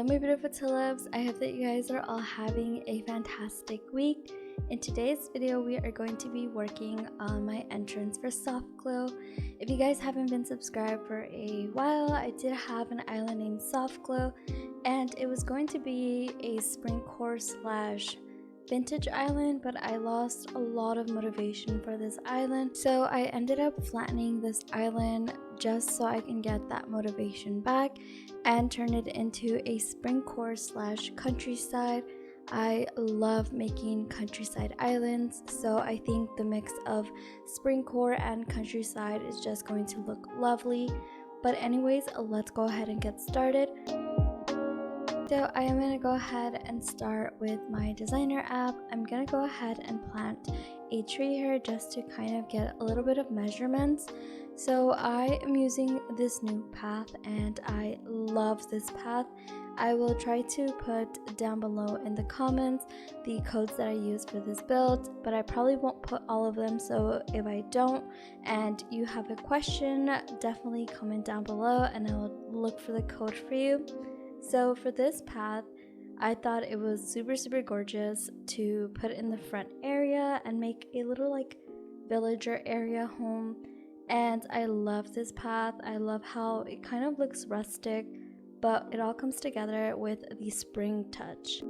Hello my beautiful tulips, I hope that you guys are all having a fantastic week. In today's video we are going to be working on my entrance for soft glow. If you guys haven't been subscribed for a while, I did have an island named Soft Glow and it was going to be a spring core slash vintage island, but I lost a lot of motivation for this island, so I ended up flattening this island just so I can get that motivation back and turn it into a spring core slash countryside. I love making countryside islands, so I think the mix of spring core and countryside is just going to look lovely. But anyways, let's go ahead and get started. So I am going to go ahead and start with my designer app. I'm going to go ahead and plant a tree here just to kind of get a little bit of measurements. So I am using this new path and I love this path. I will try to put down below in the comments the codes that I use for this build, but I probably won't put all of them, so if I don't and you have a question, definitely comment down below and I will look for the code for you. So for this path, I thought it was super gorgeous to put in the front area and make a little like villager area home. And I love this path. I love how it kind of looks rustic, but it all comes together with the spring touch.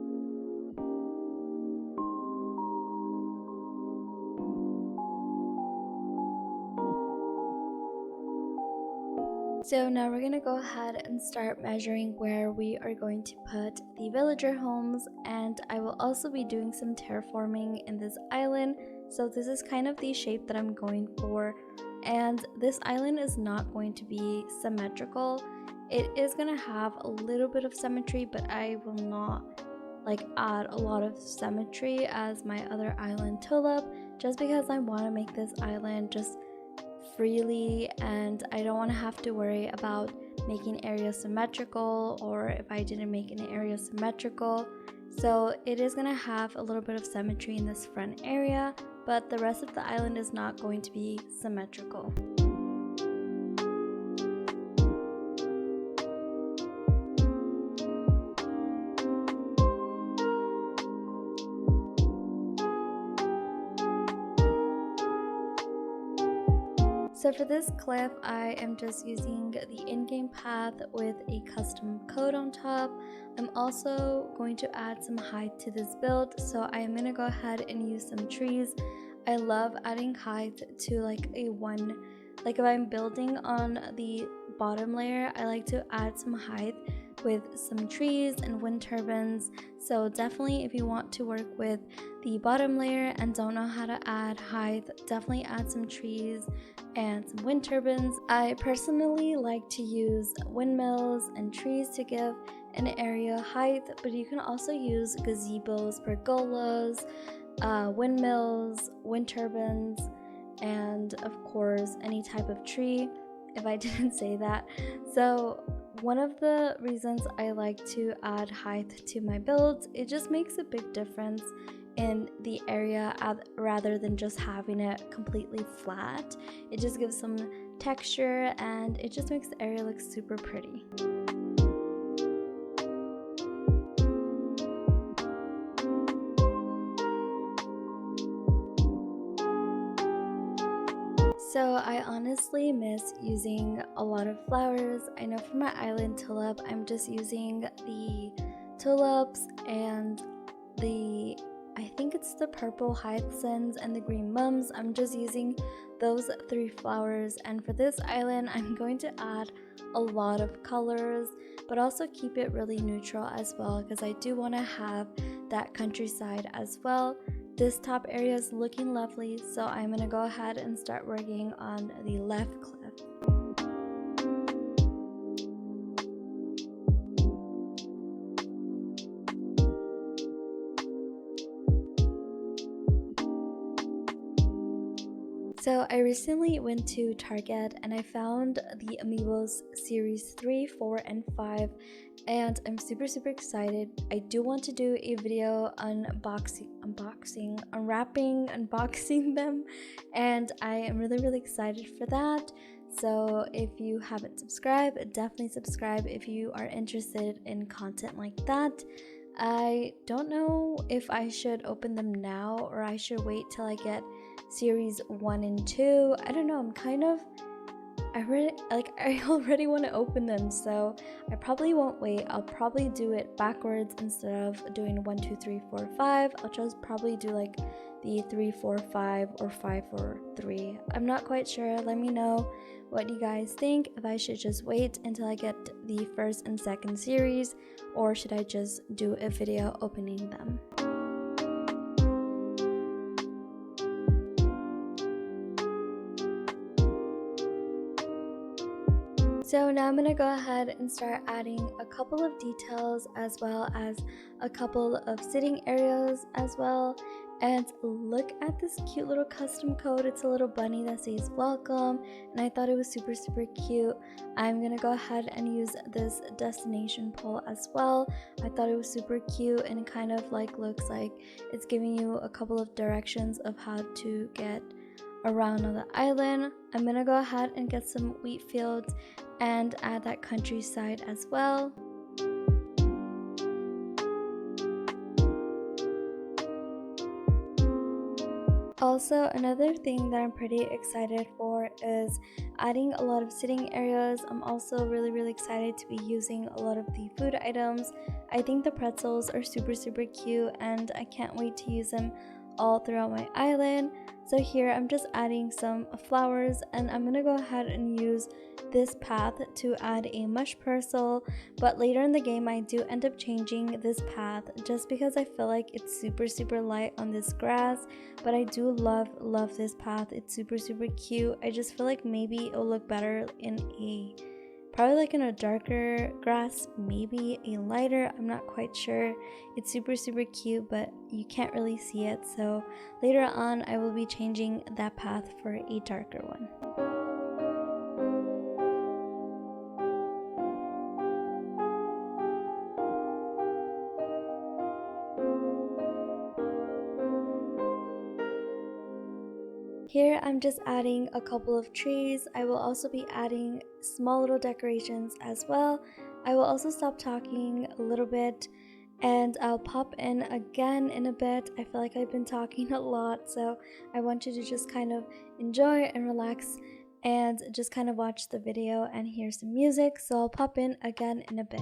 So now we're going to go ahead and start measuring where we are going to put the villager homes, and I will also be doing some terraforming in this island. So this is kind of the shape that I'm going for, and this island is not going to be symmetrical. It is going to have a little bit of symmetry, but I will not like add a lot of symmetry as my other island tulip, just because I want to make this island just freely and I don't want to have to worry about making areas symmetrical, or if I didn't make an area symmetrical. So it is going to have a little bit of symmetry in this front area, but the rest of the island is not going to be symmetrical. So for this clip, I am just using the InGame Path with a custom code on top. I'm also going to add some height to this build, so I am going to go ahead and use some trees. I love adding height to like if I'm building on the bottom layer, I like to add some height with some trees and wind turbines. So definitely if you want to work with the bottom layer and don't know how to add height, definitely add some trees and some wind turbines. I personally like to use windmills and trees to give an area height, but you can also use gazebos, pergolas, windmills, wind turbines, and of course any type of tree, if I didn't say that. So one of the reasons I like to add height to my builds, it just makes a big difference in the area rather than just having it completely flat. It just gives some texture and it just makes the area look super pretty. So I honestly miss using a lot of flowers. I know for my island tulip, I'm just using the tulips and I think it's the purple hyacinths and the green mums. I'm just using those 3 flowers, and for this island I'm going to add a lot of colors, but also keep it really neutral as well, because I do want to have that countryside as well. This top area is looking lovely, so I'm going to go ahead and start working on the left cliff. So I recently went to Target and I found the Amiibos series 3, 4, and 5, and I'm super excited. I do want to do a video unboxing, unwrapping, unboxing them, and I am really excited for that. So if you haven't subscribed, definitely subscribe if you are interested in content like that. I don't know if I should open them now or I should wait till I get series 1 and 2. I don't know, I already want to open them, so I probably won't wait. I'll probably do it backwards instead of doing 1 2 3 4 5. I'll just probably do like the 3 4 5 or 5 4 3. I'm not quite sure. Let me know what you guys think, if I should just wait until I get the first and second series, or should I just do a video opening them. So now I'm going to go ahead and start adding a couple of details as well as a couple of sitting areas as well. And look at this cute little custom code. It's a little bunny that says welcome, and I thought it was super cute. I'm going to go ahead and use this destination pole as well. I thought it was super cute, and it kind of like looks like it's giving you a couple of directions of how to get around on the island. I'm gonna go ahead and get some wheat fields and add that countryside as well. Also, another thing that I'm pretty excited for is adding a lot of sitting areas. I'm also really excited to be using a lot of the food items. I think the pretzels are super cute, and I can't wait to use them all throughout my island. So here I'm just adding some flowers, and I'm gonna go ahead and use this path to add a mush parcel, but later in the game I do end up changing this path just because I feel like it's super light on this grass. But I do love this path. It's super cute. I just feel like maybe it'll look better in probably like in a darker grass, maybe a lighter, I'm not quite sure. It's super cute, but you can't really see it, so later on I will be changing that path for a darker one. Here I'm just adding a couple of trees. I will also be adding small little decorations as well. I will also stop talking a little bit and I'll pop in again in a bit. I feel like I've been talking a lot, so I want you to just kind of enjoy and relax and just kind of watch the video and hear some music. So I'll pop in again in a bit.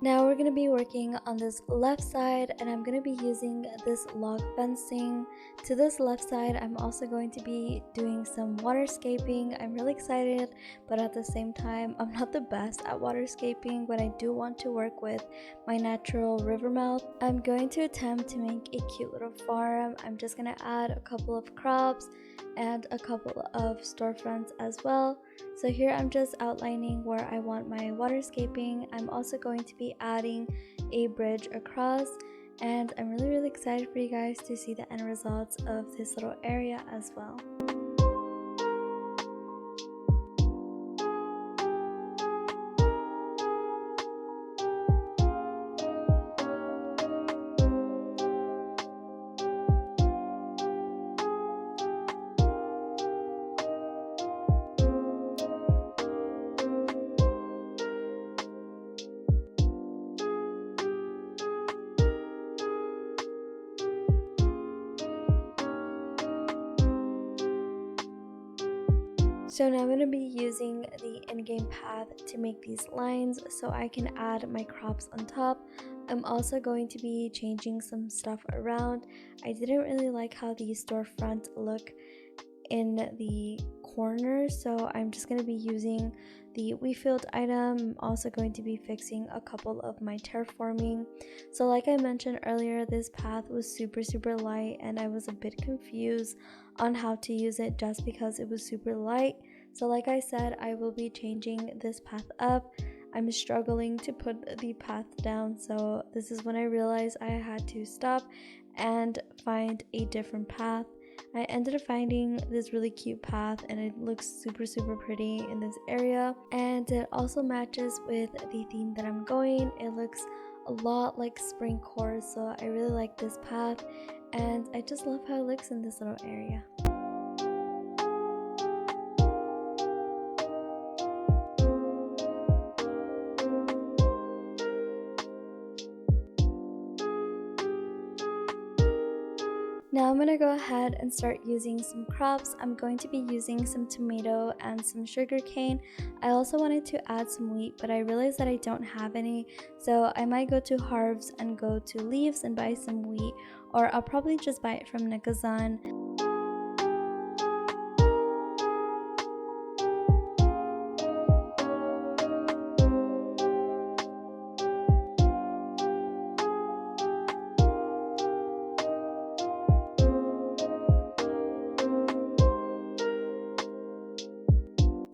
Now we're going to be working on this left side, and I'm going to be using this log fencing. To this left side, I'm also going to be doing some waterscaping. I'm really excited, but at the same time, I'm not the best at waterscaping, but I do want to work with my natural river mouth. I'm going to attempt to make a cute little farm. I'm just going to add a couple of crops and a couple of storefronts as well. So here I'm just outlining where I want my waterscaping. I'm also going to be adding a bridge across, and I'm really excited for you guys to see the end results of this little area as well. So now I'm going to be using the InGame Path to make these lines so I can add my crops on top. I'm also going to be changing some stuff around. I didn't really like how the storefront look in the corner, so I'm just going to be using the WeField item. I'm also going to be fixing a couple of my terraforming. So like I mentioned earlier, this path was super light and I was a bit confused on how to use it just because it was super light. So like I said, I will be changing this path up. I'm struggling to put the path down, so this is when I realized I had to stop and find a different path. I ended up finding this really cute path and it looks super pretty in this area, and it also matches with the theme that I'm going. It looks a lot like spring core, so I really like this path and I just love how it looks in this little area. Now I'm going to go ahead and start using some crops. I'm going to be using some tomato and some sugar cane. I also wanted to add some wheat, but I realized that I don't have any, so I might go to Harv's and go to Leaves and buy some wheat, or I'll probably just buy it from Nikazan.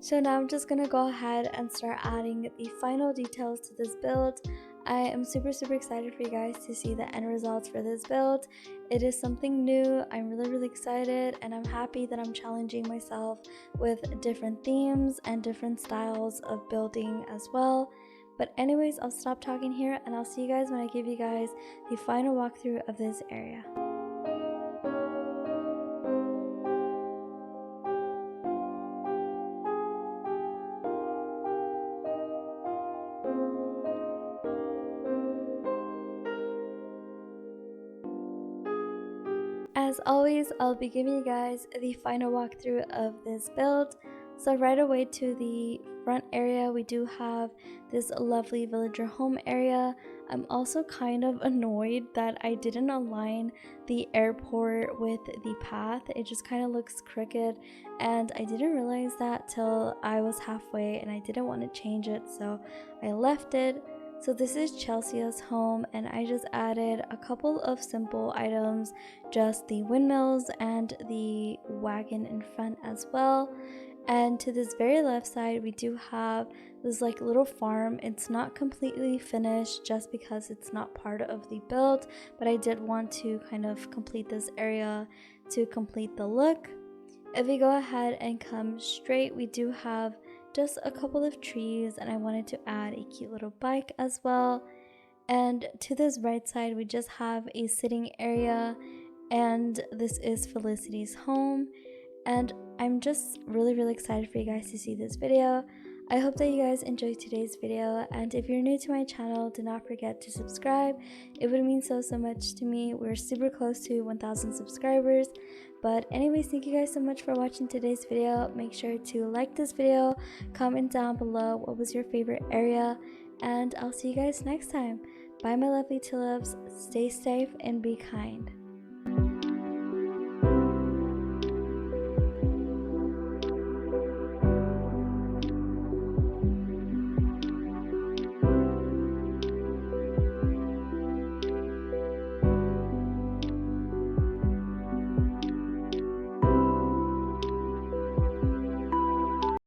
So now I'm just gonna go ahead and start adding the final details to this build. I am super excited for you guys to see the end results for this build. It is something new. I'm really excited, and I'm happy that I'm challenging myself with different themes and different styles of building as well. But anyways, I'll stop talking here and I'll see you guys when I give you guys the final walkthrough of this area. As always, I'll be giving you guys the final walkthrough of this build. So right away to the front area, we do have this lovely villager home area. I'm also kind of annoyed that I didn't align the airport with the path. It just kind of looks crooked, and I didn't realize that till I was halfway and I didn't want to change it, so I left it. So this is Chelsea's home, and I just added a couple of simple items, just the windmills and the wagon in front as well. And to this very left side, we do have this like little farm. It's not completely finished just because it's not part of the build, but I did want to kind of complete this area to complete the look. If we go ahead and come straight, we do have just a couple of trees, and I wanted to add a cute little bike as well. And to this right side, we just have a sitting area, and this is Felicity's home. And I'm just really excited for you guys to see this video. I hope that you guys enjoyed today's video, and if you're new to my channel, do not forget to subscribe. It would mean so much to me. We're super close to 1,000 subscribers. But anyways, thank you guys so much for watching today's video. Make sure to like this video, comment down below what was your favorite area, and I'll see you guys next time. Bye my lovely tulips, stay safe and be kind.